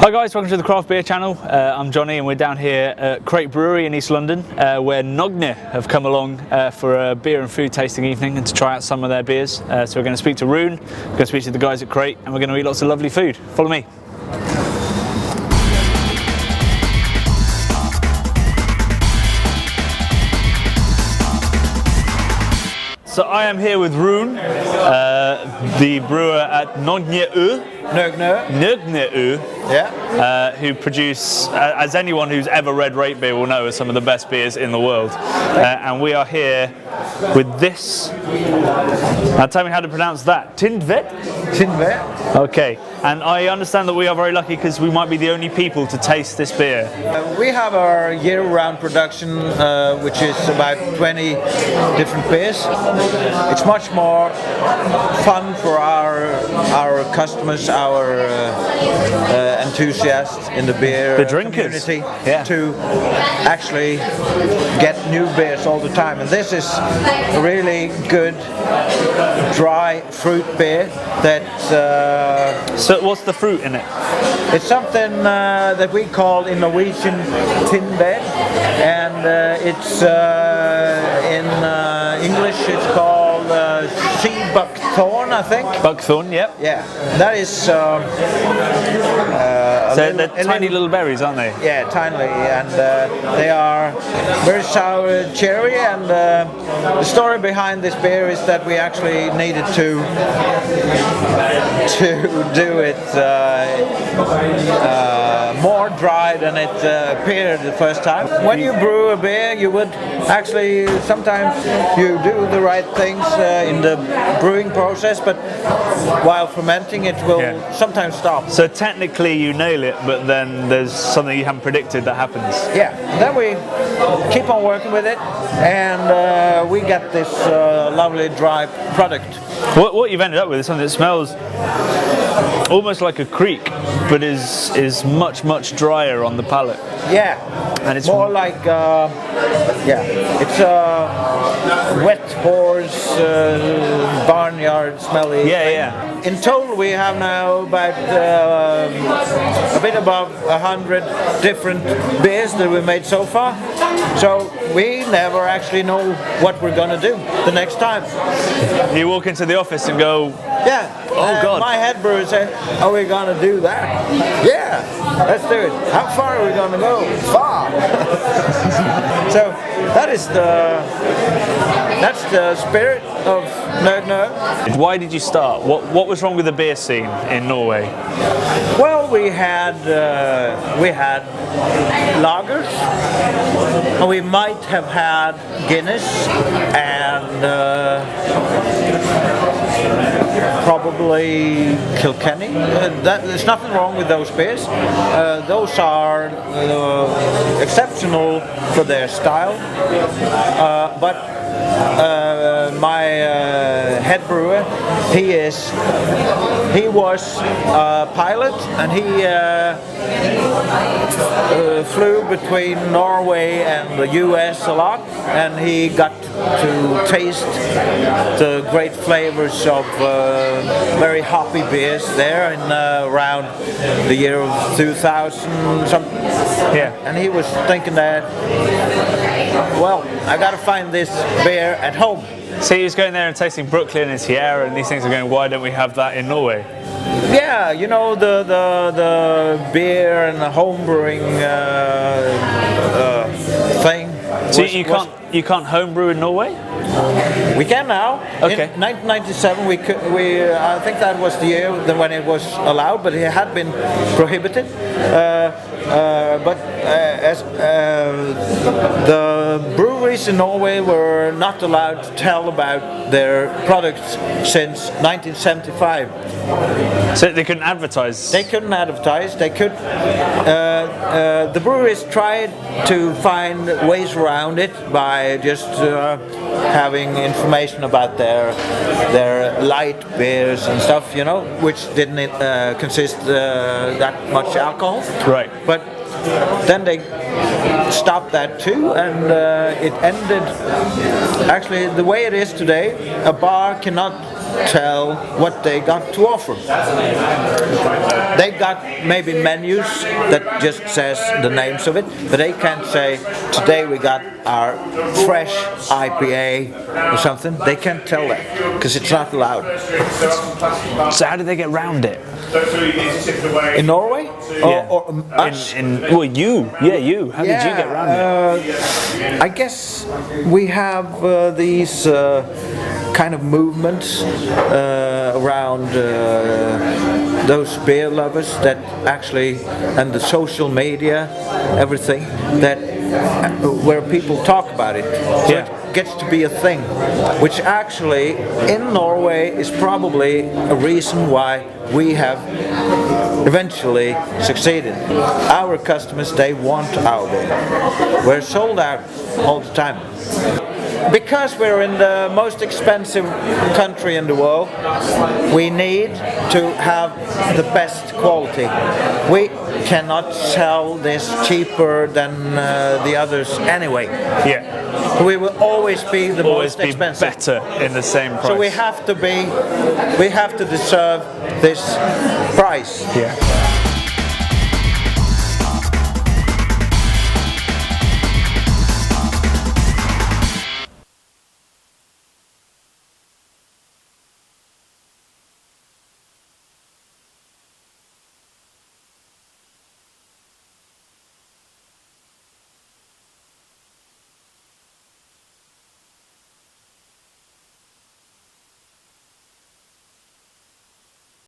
Hi guys, welcome to the Craft Beer Channel. I'm Jonny and we're down here at Crate Brewery in East London where Nøgne have come along for a beer and food tasting evening and to try out some of their beers. So we're going to speak to Rune, we're going to speak to the guys at Crate, and we're going to eat lots of lovely food. Follow me. So I am here with Rune, the brewer at Nøgne. Yeah. Who produce, as anyone who's ever read rate beer will know, are some of the best beers in the world. And we are here with this. Now tell me how to pronounce that. Tindved? Tindved. Okay. And I understand that we are very lucky because we might be the only people to taste this beer. We have our year-round production, which is about 20 different beers. It's much more fun for our customers, our enthusiasts in the beer drinkers community, to actually get new beers all the time. And this is a really good dry fruit beer that. So what's the fruit in it? It's something that we call in Norwegian Tindved, and it's in English it's called buckthorne, I think. Buckthorne, yep. Yeah, that is. So they're tiny little berries, aren't they? Yeah, tiny, and they are very sour cherry. And the story behind this beer is that we actually needed to do it more dry than it appeared the first time. When you brew a beer, you would actually sometimes you do the right things in the brewing process, but while fermenting it will sometimes stop. So technically you nail it, but then there's something you haven't predicted that happens. Yeah, then we keep on working with it, and we get this lovely dry product. What you've ended up with is something that smells almost like a creek, but is much drier on the palate. Yeah, and it's more like it's a wet horse barnyard smelly. Yeah. In total, we have now about a bit above 100 different beers that we made so far. So we never actually know what we're gonna do the next time. You walk into the office and go, yeah. Oh God. My head brewer say, are we gonna do that? Yeah, let's do it. How far are we gonna go? Far. So that's the spirit of Nøgne. Why did you start? What was wrong with the beer scene in Norway? Well, we had lagers, and we might have had Guinness, and probably Kilkenny. There's nothing wrong with those beers. Those are exceptional for their style, but my head brewer, he was a pilot, and he flew between Norway and the US a lot, and he got to taste the great flavors of very hoppy beers there in around the year of 2000 something. Yeah. And he was thinking that, well, I gotta find this beer at home. So he was going there and tasting Brooklyn and Sierra and these things, are going, why don't we have that in Norway? Yeah, you know, the beer and the home brewing thing. So you can't home brew in Norway? We can now. Okay. In 1997, I think that was the year when it was allowed, but it had been prohibited. As the breweries in Norway were not allowed to tell about their products since 1975. So they couldn't advertise? They couldn't advertise. They could. The breweries tried to find ways around it by just having information about their light beers and stuff, you know, which didn't consist that much alcohol. Right. But then they stopped that too, and it ended. Actually, the way it is today, a bar cannot tell what they got to offer. They got maybe menus that just says the names of it, but they can't say today we got our fresh IPA or something. They can't tell that because it's not allowed. So how did they get round it? In Norway? Yeah. Or us? Well, you. Yeah, you. How did you get round it? I guess we have these kind of movements around those beer lovers that actually, and the social media, everything, that where people talk about it. So it gets to be a thing, which actually in Norway is probably a reason why we have eventually succeeded. Our customers, they want our beer. We're sold out all the time. Because we're in the most expensive country in the world, we need to have the best quality. We cannot sell this cheaper than the others anyway. Yeah. We will always be the most expensive. Better in the same price. So we have to deserve this price. Yeah.